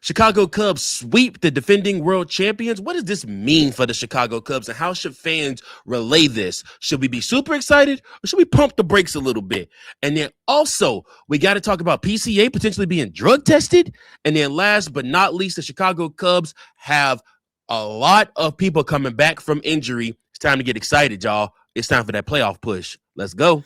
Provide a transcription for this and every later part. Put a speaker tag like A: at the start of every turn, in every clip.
A: Chicago Cubs sweep the defending world champions. What does this mean for the Chicago Cubs, and how should fans relay this? Should we be super excited, or should we pump the brakes a little bit? And then also, we got to talk about PCA potentially being drug tested. And then last but not least, the Chicago Cubs have a lot of people coming back from injury. It's time to get excited, y'all. It's time for that playoff push. Let's go.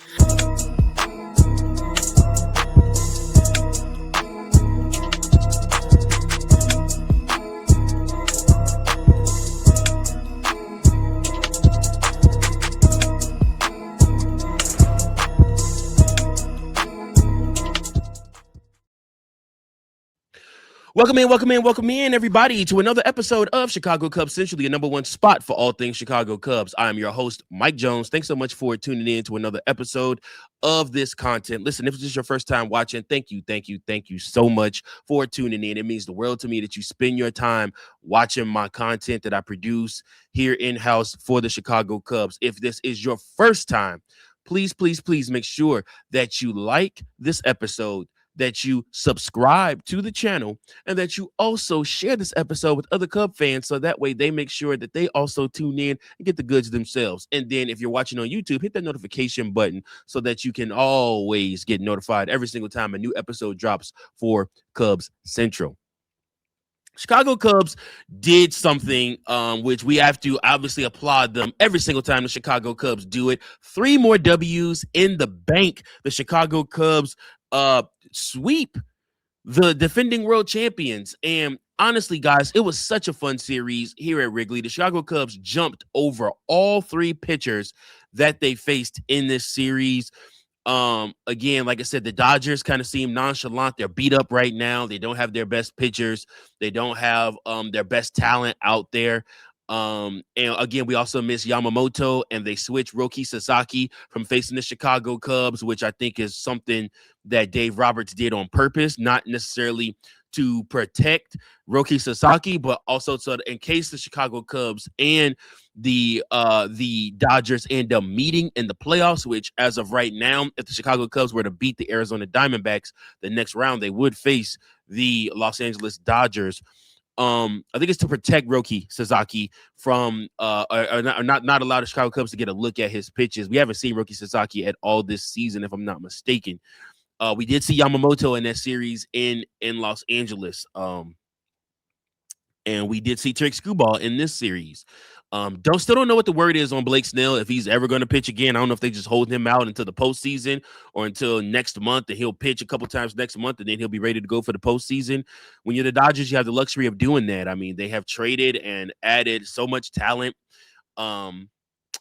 A: Welcome in, everybody, to another episode of Chicago Cubs Central, your number one spot for all things Chicago Cubs. I am your host, Mike Jones. Thanks so much for tuning in to another episode of this content. Listen, if this is your first time watching, thank you so much for tuning in. It means the world to me that you spend your time watching my content that I produce here in-house for the Chicago Cubs. If this is your first time, please make sure that you like this episode, that you subscribe to the channel, and that you also share this episode with other Cub fans so that way they make sure that they also tune in and get the goods themselves. And then if you're watching on YouTube, hit that notification button so that you can always get notified every single time a new episode drops for Cubs Central. Chicago Cubs did something which we have to obviously applaud them every single time the Chicago Cubs do it. 3 more W's in the bank. The Chicago Cubs sweep the defending world champions. And honestly, guys, it was such a fun series here at Wrigley. The Chicago Cubs jumped over all 3 pitchers that they faced in this series. Again, like I said, the Dodgers kind of seem nonchalant. They're beat up right now. They don't have their best pitchers. They don't have their best talent out there. And again, we also miss Yamamoto, and they switched Roki Sasaki from facing the Chicago Cubs, which I think is something that Dave Roberts did on purpose, not necessarily to protect Roki Sasaki, but also so in case the Chicago Cubs and the Dodgers end up meeting in the playoffs, which as of right now, if the Chicago Cubs were to beat the Arizona Diamondbacks the next round, they would face the Los Angeles Dodgers. I think it's to protect Roki Sasaki from not allow the Chicago Cubs to get a look at his pitches. We haven't seen Roki Sasaki at all this season, if I'm not mistaken. We did see Yamamoto in that series in Los Angeles. And we did see Trick Skubal in this series. Still don't know what the word is on Blake Snell, if he's ever going to pitch again. I don't know if they just hold him out until the postseason or until next month, and he'll pitch a couple times next month, and then he'll be ready to go for the postseason. When you're the Dodgers, you have the luxury of doing that. I mean, they have traded and added so much talent. And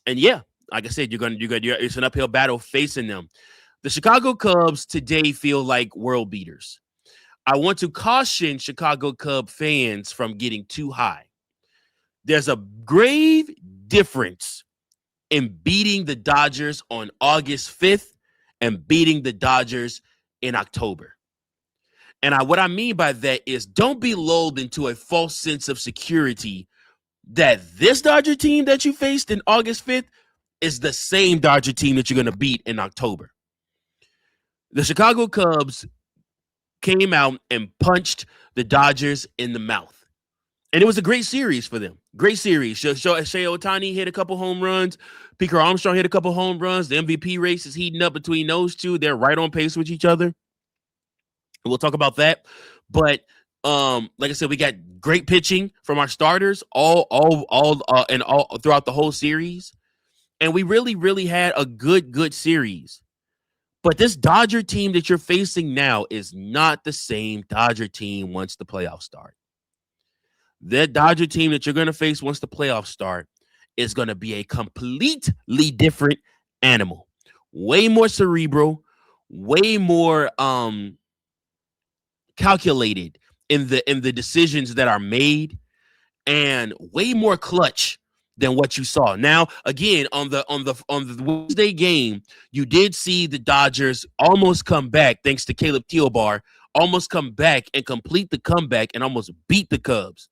A: yeah, like I said, it's an uphill battle facing them. The Chicago Cubs today feel like world beaters. I want to caution Chicago Cub fans from getting too high. There's a grave difference in beating the Dodgers on August 5th and beating the Dodgers in October. And what I mean by that is don't be lulled into a false sense of security that this Dodger team that you faced in August 5th is the same Dodger team that you're going to beat in October. The Chicago Cubs came out and punched the Dodgers in the mouth. And it was a great series for them. Great series. Shohei Ohtani hit a couple home runs. Pico Armstrong hit a couple home runs. The MVP race is heating up between those two. They're right on pace with each other. We'll talk about that. But like I said, we got great pitching from our starters all throughout the whole series. And we really had a good series. But this Dodger team that you're facing now is not the same Dodger team once the playoffs start. That Dodger team that you're going to face once the playoffs start is going to be a completely different animal. Way more cerebral, way more calculated in the decisions that are made, and way more clutch than what you saw. Now, again, on the Wednesday game, you did see the Dodgers almost come back, thanks to Caleb Thielbar, almost come back and complete the comeback and almost beat the Cubs.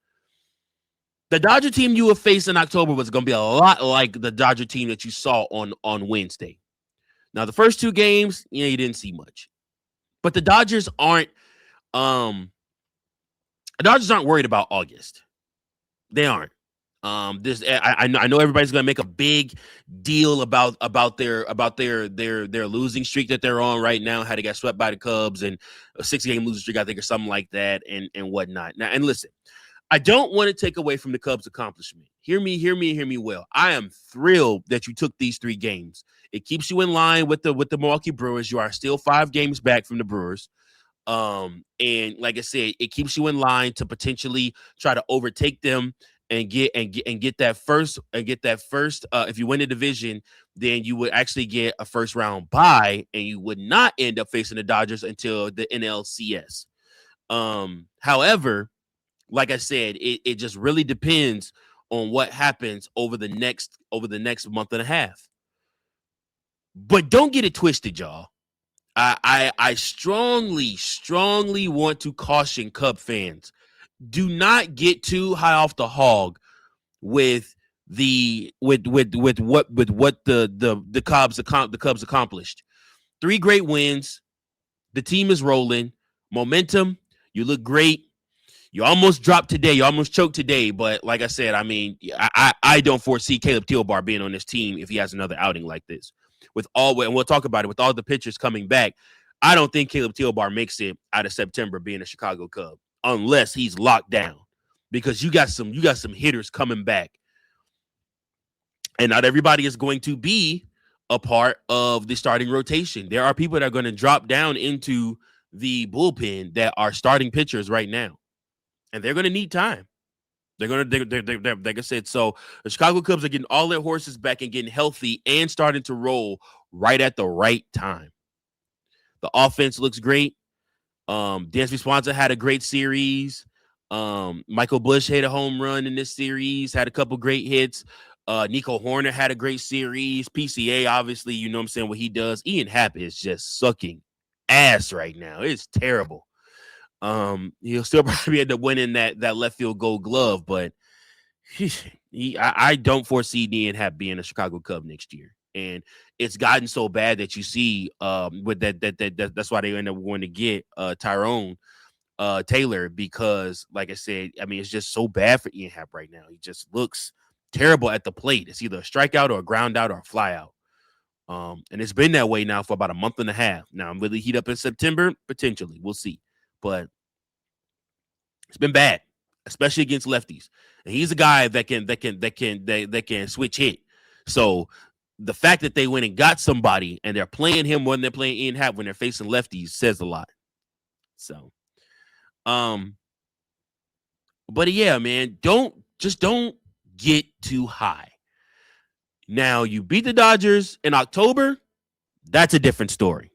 A: The Dodger team you will face in October was going to be a lot like the Dodger team that you saw on Wednesday. Now, the first 2 games, you didn't see much. But the Dodgers aren't The Dodgers aren't worried about August. They aren't. I know everybody's gonna make a big deal about their losing streak that they're on right now. How they got swept by the Cubs and a 6-game losing streak, I think, or something like that, and whatnot. Now, and listen, I don't want to take away from the Cubs' accomplishment. Hear me well. I am thrilled that you took these 3 games. It keeps you in line with the Milwaukee Brewers. You are still 5 games back from the Brewers. And like I said, it keeps you in line to potentially try to overtake them and get that first if you win the division, then you would actually get a first round bye and you would not end up facing the Dodgers until the NLCS. However, like I said, it just really depends on what happens over the next month and a half. But don't get it twisted, y'all. I strongly want to caution Cub fans. Do not get too high off the hog with what the Cubs accomplished. 3 great wins. The team is rolling. Momentum. You look great. You almost dropped today. You almost choked today. But like I said, I mean, I don't foresee Caleb Thielbar being on this team if he has another outing like this. And we'll talk about it, with all the pitchers coming back, I don't think Caleb Thielbar makes it out of September being a Chicago Cub unless he's locked down, because you got some hitters coming back. And not everybody is going to be a part of the starting rotation. There are people that are going to drop down into the bullpen that are starting pitchers right now, and they're going to need time. Like I said, so the Chicago Cubs are getting all their horses back and getting healthy and starting to roll right at the right time. The offense looks great. Dansby Swanson had a great series. Michael Busch hit a home run in this series, had a couple great hits. Nico Horner had a great series. PCA, obviously, you know what I'm saying, what he does. Ian Happ is just sucking ass right now. It's terrible. He'll still probably end up winning that left field Gold Glove, but I don't foresee Ian Happ being a Chicago Cub next year. And it's gotten so bad that you see with that's why they end up going to get Tyrone Taylor, because like I said, I mean, it's just so bad for Ian Happ right now. He just looks terrible at the plate. It's either a strikeout or a ground out or a fly out. And it's been that way now for about a month and a half. Now, will it heat up in September? Potentially. We'll see. But it's been bad, especially against lefties. And he's a guy that can switch hit. So the fact that they went and got somebody and they're playing him when they're playing Ian Happ when they're facing lefties says a lot. So, but yeah, man, don't get too high. Now, you beat the Dodgers in October, that's a different story.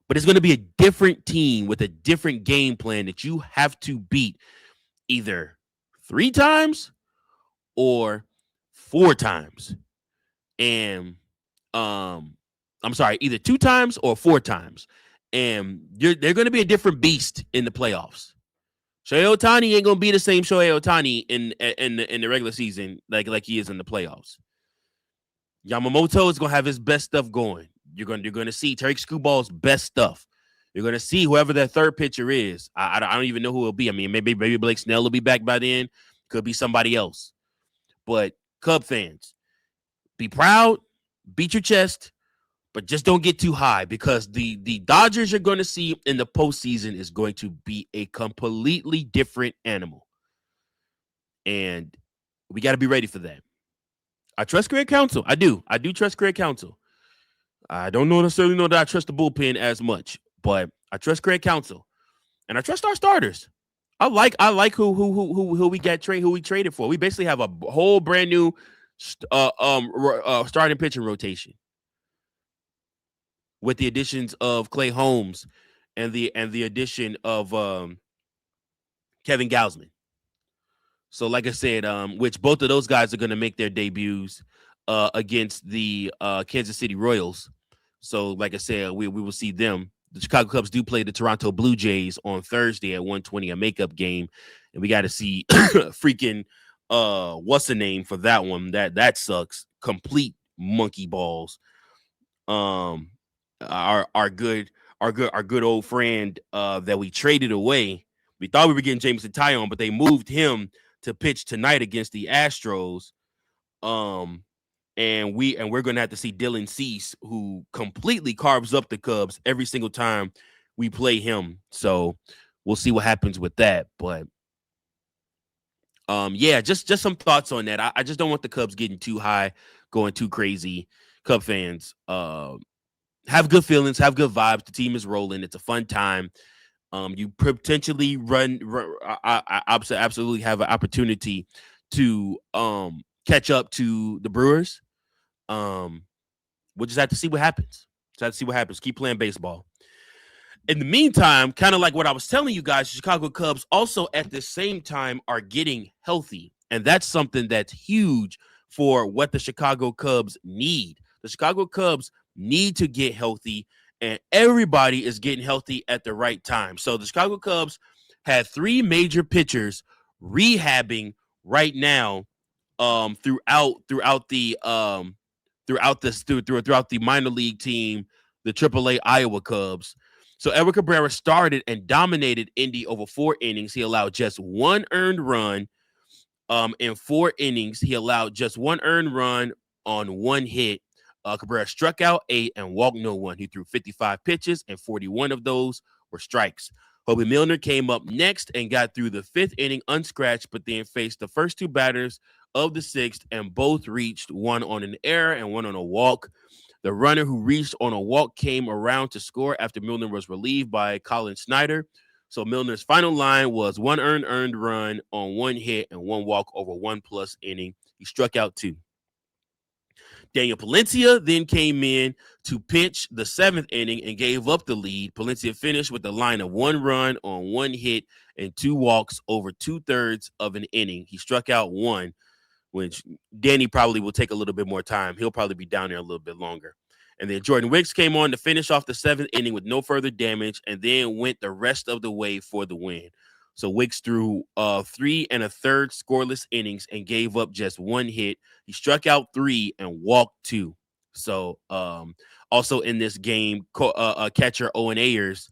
A: But it's going to be a different team with a different game plan that you have to beat either 3 times or 4 times. And I'm sorry, either 2 times or 4 times. And they're going to be a different beast in the playoffs. Shohei Ohtani ain't going to be the same Shohei Ohtani in the regular season like he is in the playoffs. Yamamoto is going to have his best stuff going. You're going to see Tariq Skubal's best stuff. You're going to see whoever that third pitcher is. I don't even know who it'll be. I mean, maybe Blake Snell will be back by then. Could be somebody else. But Cub fans, be proud, beat your chest, but just don't get too high, because the Dodgers you're going to see in the postseason is going to be a completely different animal. And we got to be ready for that. I trust Craig Counsell. I do trust Craig Counsell. I don't necessarily know that I trust the bullpen as much, but I trust Craig Counsell, and I trust our starters. I like who we traded for. We basically have a whole brand new starting pitching rotation with the additions of Clay Holmes and the addition of Kevin Gausman. So, like I said, which both of those guys are going to make their debuts against the Kansas City Royals. So, like I said, we will see them. The Chicago Cubs do play the Toronto Blue Jays on Thursday at 1:20, a makeup game, and we got to see freaking what's the name for that one? That sucks. Complete monkey balls. Our good old friend that we traded away We thought we were getting Jameson Taillon, but they moved him to pitch tonight against the Astros. And we're going to have to see Dylan Cease, who completely carves up the Cubs every single time we play him. So we'll see what happens with that. But yeah, just some thoughts on that. I just don't want the Cubs getting too high, going too crazy. Cub fans, have good feelings, have good vibes. The team is rolling. It's a fun time. You potentially I absolutely have an opportunity to catch up to the Brewers. We'll just have to see what happens. Keep playing baseball. In the meantime, kind of like what I was telling you guys, Chicago Cubs also at the same time are getting healthy. And that's something that's huge for what the Chicago Cubs need. The Chicago Cubs need to get healthy, and everybody is getting healthy at the right time. So the Chicago Cubs had 3 major pitchers rehabbing right now throughout the minor league team, the AAA Iowa Cubs. So Edward Cabrera started and dominated Indy over 4 innings. He allowed just 1 earned run. In 4 innings, he allowed just 1 earned run on 1 hit. Cabrera struck out 8 and walked no one. He threw 55 pitches, and 41 of those were strikes. Hobie Milner came up next and got through the 5th inning unscratched, but then faced the first 2 batters of the 6th, and both reached, 1 on an error and 1 on a walk. The runner who reached on a walk came around to score after Milner was relieved by Colin Snyder. So Milner's final line was 1 earned run on 1 hit and 1 walk over 1+ inning. He struck out 2. Daniel Palencia then came in to pitch the 7th inning and gave up the lead. Palencia finished with a line of 1 run on 1 hit and 2 walks over 2/3 of an inning. He struck out 1, which Danny probably will take a little bit more time. He'll probably be down there a little bit longer. And then Jordan Wicks came on to finish off the 7th inning with no further damage, and then went the rest of the way for the win. So Wicks threw 3 1/3 scoreless innings and gave up just 1 hit. He struck out 3 and walked 2. So also in this game, catcher Owen Ayers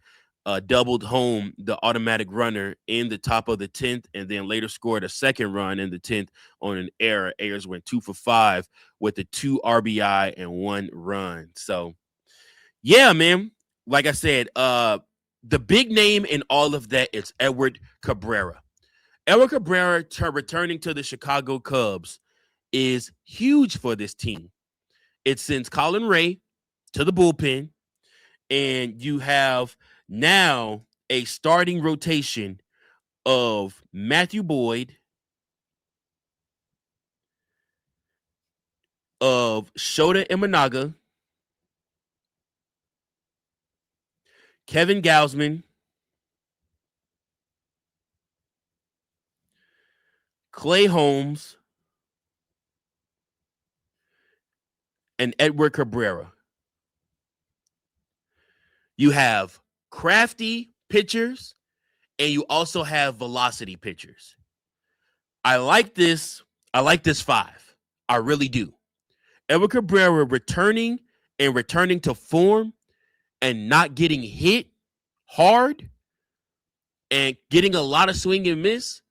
A: doubled home the automatic runner in the top of the 10th, and then later scored a 2nd run in the 10th on an error. Ayers went 2 for 5 with a 2 RBI and 1 run. So yeah, man, like I said, the big name in all of that is Edward Cabrera. Edward Cabrera returning to the Chicago Cubs is huge for this team. It sends Colin Ray to the bullpen, and you have now a starting rotation of Matthew Boyd, of Shota Imanaga, Kevin Gausman, Clay Holmes, and Edward Cabrera. You have crafty pitchers, and you also have velocity pitchers. I like this 5. I really do. Edward Cabrera returning to form and not getting hit hard and getting a lot of swing and miss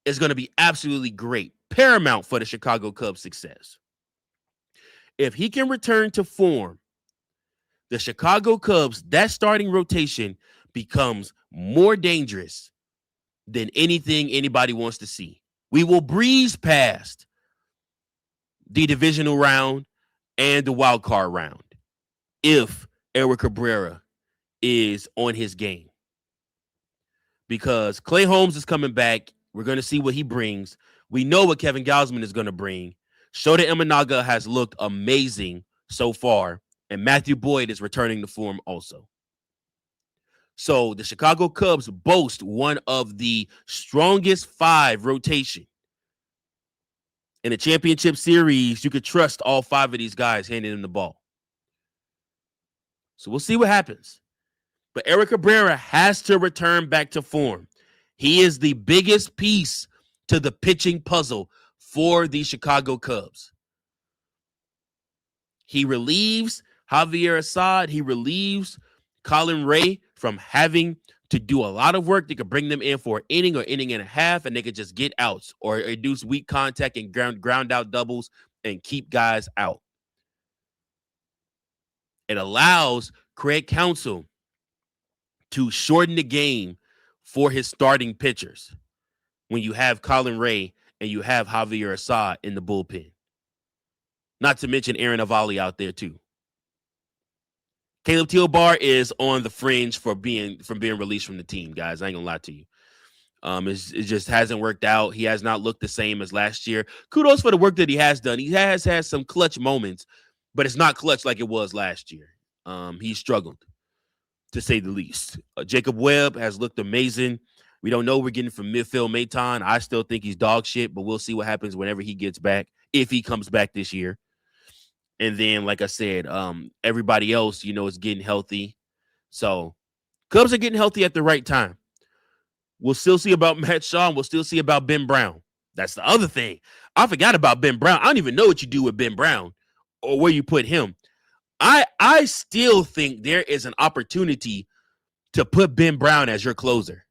A: is going to be absolutely great. Paramount for the Chicago Cubs' success. If he can return to form, the Chicago Cubs, that starting rotation becomes more dangerous than anything anybody wants to see. We will breeze past the divisional round and the wild card round if Edward Cabrera is on his game. Because Clay Holmes is coming back. We're going to see what he brings. We know what Kevin Gausman is going to bring. Shota Imanaga has looked amazing so far, and Matthew Boyd is returning to form also. So the Chicago Cubs boast one of the strongest 5 rotation. In a championship series, you could trust all 5 of these guys handing them the ball. So we'll see what happens. But Edward Cabrera has to return back to form. He is the biggest piece to the pitching puzzle for the Chicago Cubs. He relieves Javier Assad. He relieves Colin Ray from having to do a lot of work. They could bring them in for an inning or inning and a half, and they could just get outs or reduce weak contact and ground out doubles and keep guys out. It allows Craig Counsell to shorten the game for his starting pitchers when you have Colin Ray and you have Javier Assad in the bullpen. Not to mention Aaron Avali out there too. Caleb Tealbar is on the fringe from being released from the team, guys. I ain't gonna lie to you. It just hasn't worked out. He has not looked the same as last year. Kudos for the work that he has done. He has had some clutch moments, but it's not clutch like it was last year. He struggled, to say the least. Jacob Webb has looked amazing. We don't know what we're getting from Phil Maton. I still think he's dog shit, but we'll see what happens whenever he gets back, if he comes back this year. And then, like I said, everybody else, is getting healthy. So Cubs are getting healthy at the right time. We'll still see about Matt Shaw, and we'll still see about Ben Brown. That's the other thing. I forgot about Ben Brown. I don't even know what you do with Ben Brown or where you put him. I still think there is an opportunity to put Ben Brown as your closer.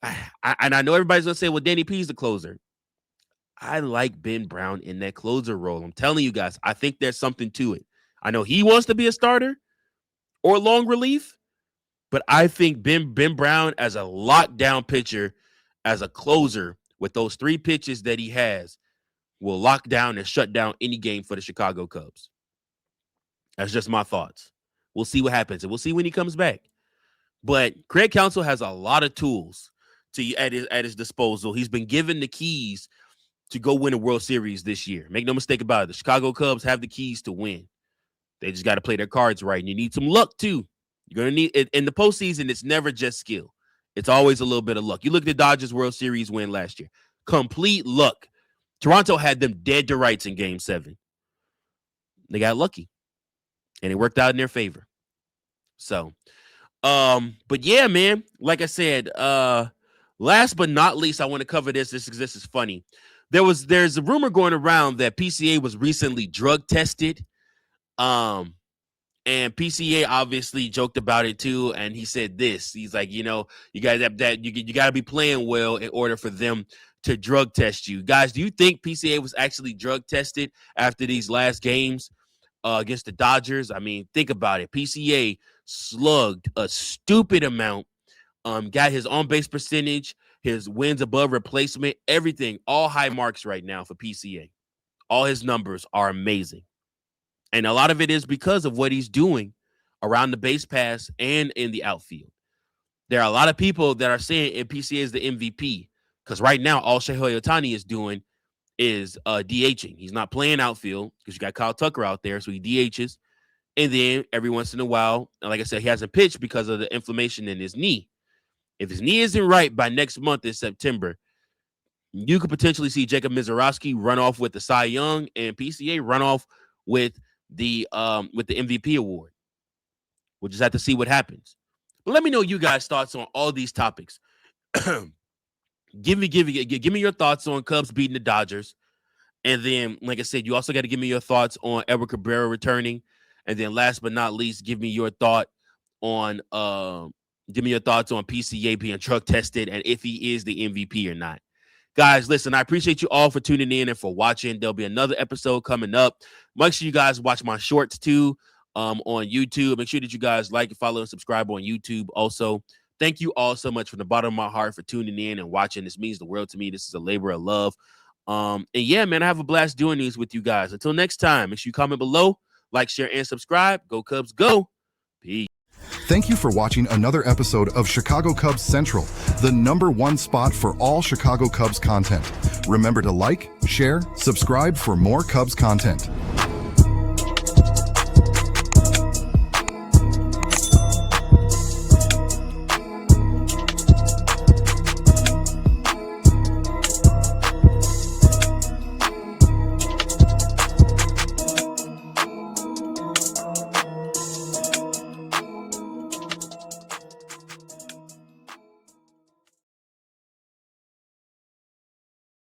A: And I know everybody's going to say, well, Danny P's the closer. I like Ben Brown in that closer role. I'm telling you guys, I think there's something to it. I know he wants to be a starter or long relief, but I think Ben Brown as a lockdown pitcher, as a closer with those 3 pitches that he has, will lock down and shut down any game for the Chicago Cubs. That's just my thoughts. We'll see what happens, and we'll see when he comes back. But Craig Counsell has a lot of tools at his disposal. He's been given the keys to go win a World Series this year. Make no mistake about it. The Chicago Cubs have the keys to win. They just got to play their cards right, and you need some luck too. You're going to need it. In the postseason, it's never just skill. It's always a little bit of luck. You look at the Dodgers World Series win last year. Complete luck. Toronto had them dead to rights in Game 7. They got lucky, and it worked out in their favor. So, but yeah, man, like I said, last but not least, I want to cover this. This is funny. There's a rumor going around that PCA was recently drug tested. And PCA obviously joked about it too. And he said this, he's like, you guys have that, you got to be playing well in order for them to drug test you. Guys, do you think PCA was actually drug tested after these last games against the Dodgers? I mean, think about it. PCA slugged a stupid amount, got his on-base percentage, his wins above replacement, everything, all high marks right now for PCA. All his numbers are amazing. And a lot of it is because of what he's doing around the base pass and in the outfield. There are a lot of people that are saying PCA is the MVP because right now all Shohei Ohtani is doing is DHing. He's not playing outfield because you got Kyle Tucker out there, so he DHs. And then every once in a while, like I said, he hasn't pitched because of the inflammation in his knee. If his knee isn't right by next month in September, you could potentially see Jacob Mizorowski run off with the Cy Young and PCA run off with the MVP award. We'll just have to see what happens. But let me know you guys' thoughts on all these topics. Give me your thoughts on Cubs beating the Dodgers. And then, like I said, you also got to give me your thoughts on Edward Cabrera returning. And then last but not least, give me your thoughts on PCA being drug tested and if he is the MVP or not. Guys, listen, I appreciate you all for tuning in and for watching. There'll be another episode coming up. Make sure you guys watch my shorts too on YouTube. Make sure that you guys like, follow, and subscribe on YouTube also. Thank you all so much from the bottom of my heart for tuning in and watching. This means the world to me. This is a labor of love. And yeah, man, I have a blast doing these with you guys. Until next time, make sure you comment below, like, share, and subscribe. Go Cubs, go. Peace.
B: Thank you for watching another episode of Chicago Cubs Central, the #1 spot for all Chicago Cubs content. Remember to like, share, subscribe for more Cubs content.